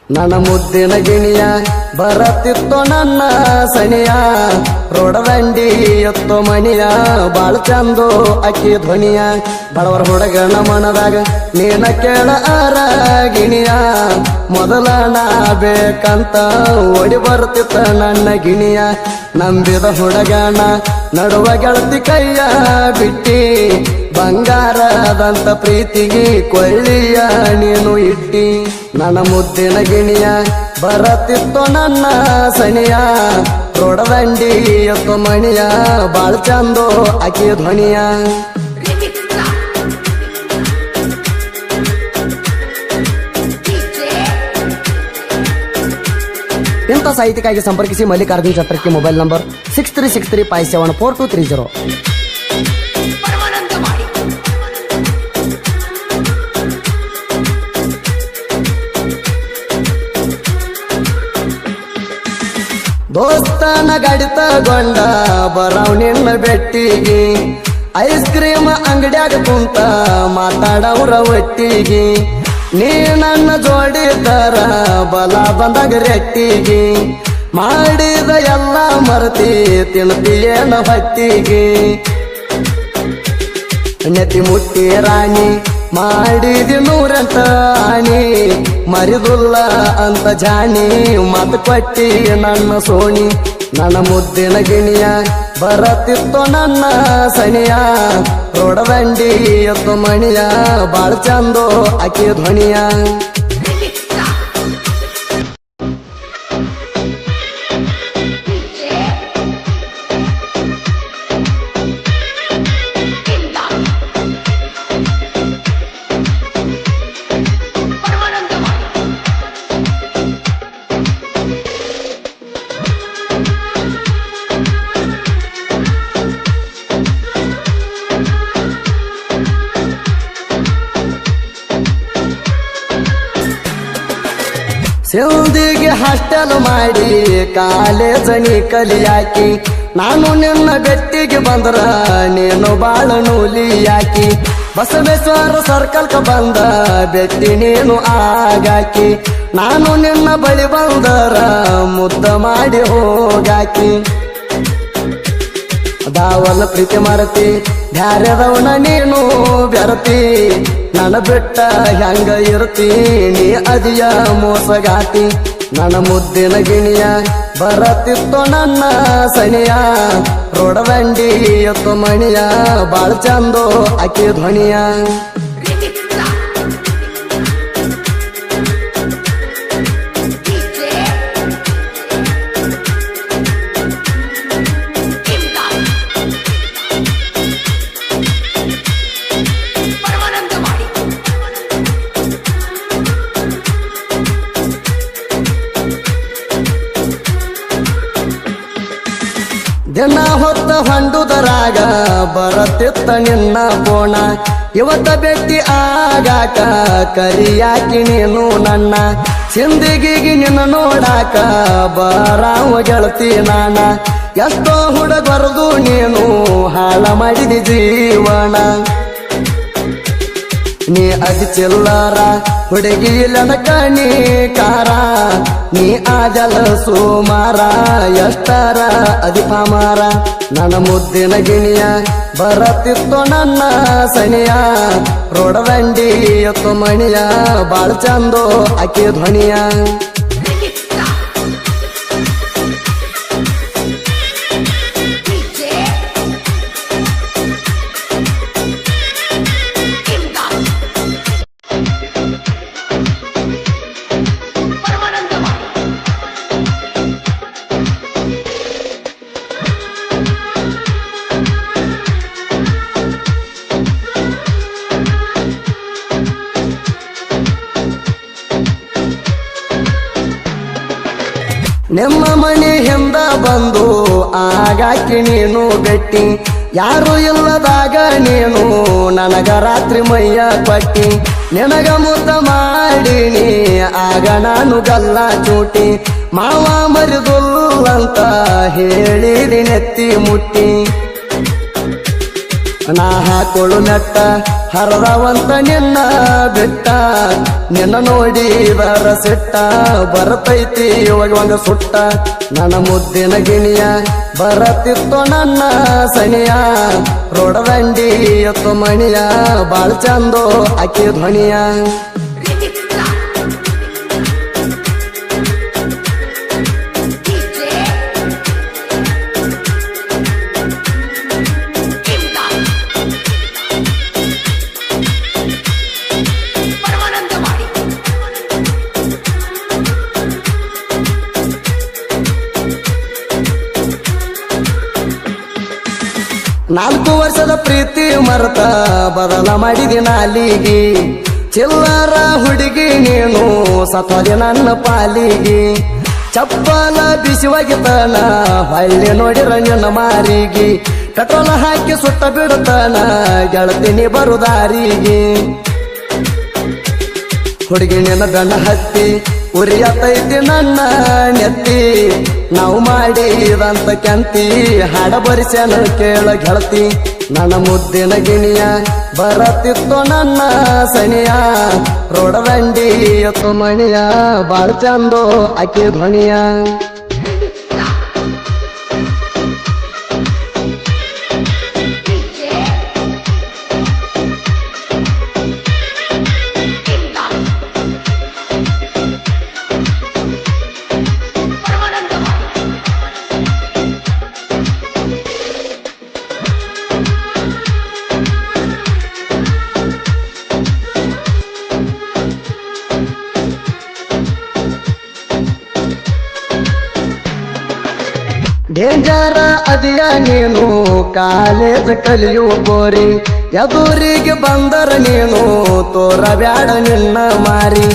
ನನ್ನ ಮುದ್ದಿನ ಗಿಣಿಯ ಬರತ್ತಿತ್ತೋ ನನ್ನ ಸಣಿಯ ರೋಡದಂಡಿ ಎತ್ತೋ ಮಣಿಯ ಬಾಳ ಚಂದೋ ಅಕ್ಕಿ ಧ್ವನಿಯ ಬಡವರ ಹುಡುಗನ ಮನದಾಗ ನೀನ ಕೇಳ ಆರ ಗಿಣಿಯ ಮೊದಲ ನಾ ಬೇಕಂತ ಓಡಿ ಬರ್ತಿತ್ತ ನನ್ನ ಗಿಣಿಯ ನಂಬಿದ ಹುಡುಗನ ನಡುವ ಗೆಳತಿ ಕೈಯ ಬಿಟ್ಟಿ ಬಂಗಾರದಂತ ಪ್ರೀತಿಗೆ ಕೊಳ್ಳಿಯ ನೀನು ಇಟ್ಟಿ ನನ್ನ ಮುದ್ದಿನ ಗಿಣಿಯ ಬರತ್ತಿತ್ತೋ ನನ್ನ ಸಣಿಯ ರೋಡದಂಡಿ ಎತ್ತೋ ಮಣಿಯ ಬಾಳ ಚಂದೋ ಅಕ್ಕಿ ಧ್ವನಿಯ ಇಂಥ ಸಾಹಿತ್ಯಕ್ಕಾಗಿ ಸಂಪರ್ಕಿಸಿ ಮಲ್ಲಿಕಾರ್ಜುನ್ ಛತ್ರಕ್ಕೆ ಮೊಬೈಲ್ ನಂಬರ್ 6363574230. ದೋಸ್ತನ ಗಾಡಿ ತಗೊಂಡ ಬರಾವ್ ನಿನ್ನ ಬೆಟ್ಟಿಗೆ ಐಸ್ ಕ್ರೀಮ್ ಅಂಗಡಿಯಾಗ ಕುಂತ ಮಾತಾಡವ್ರ ಒಟ್ಟಿಗೆ ನೀ ನನ್ನ ಜೋಡಿದರ ಬಲ ಬಂದಾಗ ರೆಟ್ಟಿಗೆ ಮಾಡಿದ ಎಲ್ಲ ಮರತಿ ತಿನ್ತೀಯೇನ ಹೊಟ್ಟಿಗೆ ನೆತಿ ಮುಟ್ಟಿ ರಾಣಿ ಮಾಡಿದಿ ನೂರಂತ ಆಣಿ ಮರಿದುಲ್ಲ ಅಂತ ಜಾಣಿ ಮಾತು ಕೊಟ್ಟಿ ನನ್ನ ಸೋಣಿ ನನ್ನ ಮುದ್ದಿನ ಗಿಣಿಯ ಬರತ್ತಿತ್ತೋ ನನ್ನ ಸಣಿಯ ರೋಡದಂಡಿ ಎತ್ತೋ ಮಣಿಯ ಬಾಳ ಚಂದೋ ಅಕ್ಕಿ ಧ್ವನಿಯ ಸಿಂಧಿಗೆ ಹಾಸ್ಟೆಲ್ ಮಾಡಿ ಕಾಲೇಜನಿ ಕಲಿಯಾಕಿ ನಾನು ನಿನ್ನ ಬೆಟ್ಟಿಗೆ ಬಂದ್ರ ನೀನು ಬಾಳ ನೂಲಿಯಾಕಿ ಬಸವೇಶ್ವರ ಸರ್ಕಲ್ಕ ಬಂದ ಬೆಟ್ಟಿ ನೀನು ಆಗಾಕಿ ನಾನು ನಿನ್ನ ಬಳಿ ಬಂದರ ಮುದ್ದ ಮಾಡಿ ಹೋಗಾಕಿ ದಾವಲ ಪ್ರೀತಿ ಮರತಿ ಧಾರ್ಯದವನ ನೀನು ಬೆರತಿ ನನ್ನ ಬಿಟ್ಟ ಹೆಂಗ ಇರ್ತಿ ನೀ ಅದಿಯ ಮೋಸಗಾತಿ ನನ್ನ ಮುದ್ದಿನ ಗಿಣಿಯ ಬರತ್ತಿತ್ತೋ ನನ್ನ ಸಣಿಯ ರೋಡದಂಡಿ ಎತ್ತೋ ಮಣಿಯ ಬಾಳ ಚಂದೋ ಅಕ್ಕಿ ಧ್ವನಿಯ ದಿನ ಹೊತ್ತ ಹೊಂಡುದರಾಗ ಬರತ್ತಿತ್ತ ನಿನ್ನ ಪೋಣ ಇವತ್ತ ಬೆಟ್ಟಿ ಆಗಾಕ ಕರಿಯಾಕಿ ನೀನು ನನ್ನ ಸಿಂದಿಗಿಗಿ ನಿನ್ನ ನೋಡಾಕ ಬರಾವ ಗೆಳತಿ ನಾನ ಎಷ್ಟೋ ಹುಡುಗರದು ನೀನು ಹಾಳ ಮಾಡಿದಿ ಜೀವನ ನೀ ಅದಿ ಚಿಲ್ಲರ ಹುಡುಗಿ ಲನಕಣಿ ಕಾರ ನೀ ಆಜಲ ಸೋಮಾರ ಎಷ್ಟರ ಅದಿ ಪಾಮಾರ ನನ್ನ ಮುದ್ದಿನ ಗಿಣಿಯ ಬರತ್ತಿತ್ತೋ ನನ್ನ ಸಣಿಯ ರೋಡದಂಡಿ ಎತ್ತೋ ಮಣಿಯ ಬಾಳ ಚಂದೋ ಅಕ್ಕಿ ಧ್ವನಿಯ ನಿಮ್ಮ ಮನೆ ಹಿಂದ ಬಂದು ಆಗಾಕಿ ನೀನು ಬೆಟ್ಟಿ ಯಾರು ಇಲ್ಲದಾಗ ನೀನು ನನಗ ರಾತ್ರಿ ಮೈಯ ಕೊಟ್ಟಿ ನಿನಗ ಮುದ್ದ ಮಾಡಿನಿ ಆಗ ನಾನು ಗಲ್ಲ ಚೂಟಿ ಮಾವ ಮರಿದುಲ್ಲಂತ ಹೇಳಿದಿ ನೆತ್ತಿ ಮುಟ್ಟಿ ನಾ ಹಾಕೊಳ್ಳು ನೆಟ್ಟ ಹರದವಂತ ನಿನ್ನ ಬಿಟ್ಟ ನಿನ್ನ ನೋಡಿ ಬರ ಸಿಟ್ಟ ಬರತೈತಿ ಇವಾಗ ಸುಟ್ಟ ನನ್ನ ಮುದ್ದಿನ ಗಿಣಿಯ ಬರತಿತ್ತು ನನ್ನ ಸನಿಯ ರೋಡದಂಡಿ ಎತ್ತು ಮಣಿಯ ಬಾಳ ಚಂದೋ ಆಕಿ ಧ್ವನಿಯ ನಾಲ್ಕು ವರ್ಷದ ಪ್ರೀತಿ ಮರತ ಬದಲ ಮಾಡಿದಿ ನಾಲಿಗಿ ಚಿಲ್ಲರ ಹುಡುಗಿ ನೀನು ಸತ್ತೋದೆ ನನ್ನ ಪಾಲಿಗಿ ಚಪ್ಪಲ ಬಿಸಿವಾಗಿತನ ಹೊಳ್ಳಿ ನೋಡಿರ ನಿನ್ನ ಮಾರಿಗೆ ಪೆಟ್ರೋಲ್ ಹಾಕಿ ಸುಟ್ಟ ಬಿಡುತ್ತಾನ ಗೆಳತಿನಿ ಬರುದಾರಿಗೆ ಹುಡುಗಿ ನಿನ್ನ ಬೆನ್ನ ಹತ್ತಿ ಉರಿಯತೈತಿ ನನ್ನ ನೆತ್ತಿ ನಾವು ಮಾಡಿದಂತ ಕೆಂತಿ ಹಾಡ ಬರಿಸ್ಯಾನ ಕೇಳ ಗೆಳತಿ ನನ್ನ ಮುದ್ದಿನ ಗಿಣಿಯ ಬರತಿತ್ತು ನನ್ನ ಸನಿಯ ರೋಡದಂಡಿ ಎತ್ತು ಮಣಿಯ ಬಾಳ ಚಂದೋ ಆಕಿ ಧ್ವನಿಯ ಡೇಂಜರ ಅದಿಯ ನೀನು ಕಾಲೇಜ್ ಕಲಿಯುವ ಬೋರಿ ಎದುರಿಗೆ ಬಂದರ ನೀನು ತೋರಬ್ಯಾಡ ನಿನ್ನ ಮಾರಿ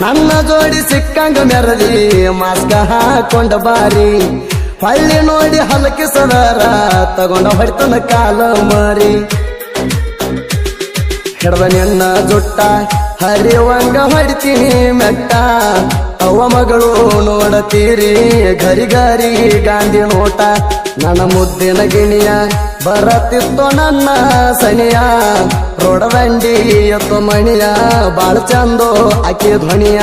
ನನ್ನ ಜೋಡಿ ಸಿಕ್ಕಂಗ ಮೆರದಿ ಮಾಸ್ಕ ಹಾಕೊಂಡ ಬಾರಿ ಹೊಳ್ಳಿ ನೋಡಿ ಹಲಕಿಸದಾರ ತಗೊಂಡ ಹೊಡ್ತನ ಕಾಲ ಮಾರಿ ಹಿಡ್ದ ನಿನ್ನ ಜುಟ್ಟ ಹರಿವಂಗ ಹೊಡಿತೀನಿ ಮೆಟ್ಟ ಅವ್ವ ಮಗಳು ನೋಡತೀರಿ ಗರಿ ಗರಿ ಗಾಂಧಿ ನೋಟ ನನ್ನ ಮುದ್ದಿನ ಗಿಣಿಯ ಬರತಿತ್ತು ನನ್ನ ಸನಿಯ ರೋಡದಂಡಿ ಎತ್ತು ಮಣಿಯ ಬಾಳ ಚಂದೋ ಆಕಿ ಧ್ವನಿಯ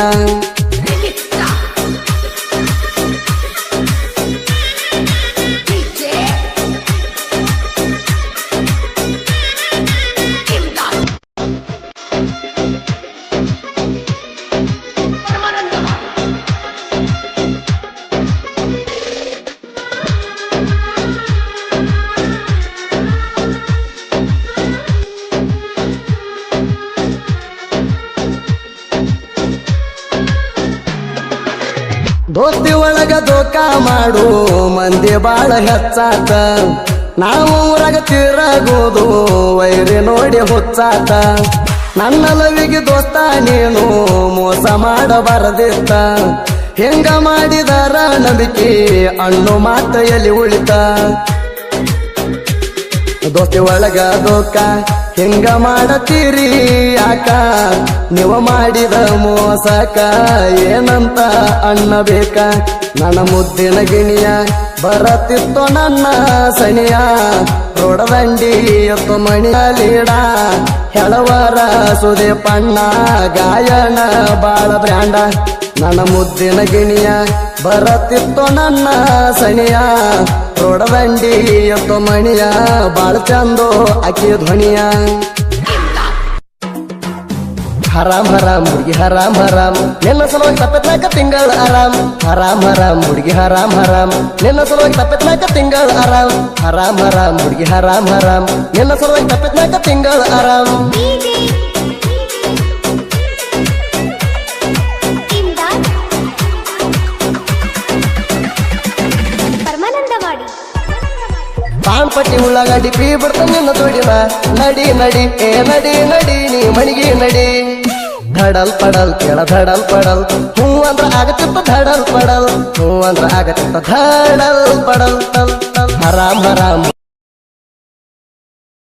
ದೋಸ್ತಿ ಒಳಗ ದೋಖ ಮಾಡು ಮಂದಿ ಬಾಳ ಹೆಚ್ಚಾತ ನಾವು ಊರಾಗ ತಿರಗೋದು ವೈರಿ ನೋಡಿ ಹುಚ್ಚಾತ ನನ್ನ ಲವಿಗೆ ದೋಸ್ತ ನೀನು ಮೋಸ ಮಾಡಬಾರದಿತ್ತ ಹೆಂಗ ಮಾಡಿದಾರ ನಂಬಿಕೆ ಅಣ್ಣು ಮಾತ ಎಲ್ಲಿ ಉಳಿತ ದೋಸ್ತಿ ಒಳಗ ದೋಖ ಹೆಂಗ ಮಾಡತೀರಿ ಯಾಕ ನೀವು ಮಾಡಿದ ಮೋಸಕ ಏನಂತ ಅನ್ನಬೇಕ ನನ್ನ ಮುದ್ದಿನ ಗಿಣಿಯ ಬರತಿತ್ತು ನನ್ನ ಸನಿಯ ರೋಡದಂಡಿ ಎತ್ತು ಮಣಿಯ ಲೀಡ ಹೆಳವರ ಸುದೆ ಪಣ್ಣ ಗಾಯನ ಬಾಳ ಬ್ರ್ಯಾಂಡ ನನ್ನ ಮುದ್ದಿನ ಗಿಣಿಯ ಬರತಿತ್ತು ನನ್ನ ಸನಿಯ ರೋಡದಂಡಿ ಎತ್ತು ಮಣಿಯ ಬಾಳ ಚಂದೋ ಆಕಿ ಧ್ವನಿಯ ಹರಾಮ್ ಹರಾಮ್ ಹುಡುಗಿ ಹರಾಮ್ ಹರಾಮ್ ನಿನ್ನ ಸಲುವಾಗಿ ತಪ್ಪತ್ನಾಕ ತಿಂಗಳ ಆರಾಮ್ ಹರಾಮ್ ಹರಾಮ್ ಹುಡುಗಿ ಹರಾಮ್ ಹರಾಮ್ ನಿನ್ನ ಸಲುವಾಗಿ ತಪ್ಪತ್ನಾಕ ತಿಂಗಳ ಆರಾಮ್ ಹರಾಮ್ ಹರಾಮ್ ಹುಡುಗಿ ಹರಾಮ್ ಹರಾಮ್ ನಿನ್ನ ಸಲುವಾಗಿ ತಪ್ಪತ್ನಾಕ ತಿಂಗಳ ಆರಾಮ್ ಪಾನ್ ಪಟ್ಟಿ ಉಳ್ಳಾಗಡ್ಡಿ ಪೀ ಬರ್ತಾನೆ ನಿನ್ನ ತೋಡಿನ ನಡಿ ನಡಿ ಏ ನಡಿ ನಡಿ ನೀ ಮಣಿಗೆ ನಡಿ ಧಡಲ್ ಪಡಲ್ ಕೆಳ ಧಡಲ್ ಪಡಲ್ ಹೂ ಅಂದ್ರ ಆಗತ್ತಿತ್ತ ಧಡಲ್ ಪಡಲ್ ಹೂ ಅಂದ್ರ ಆಗತ್ತಿತ್ತ ಧಡಲ್ ಪಡಲ್ ಹರಾಮ್ ಹರಾಮ್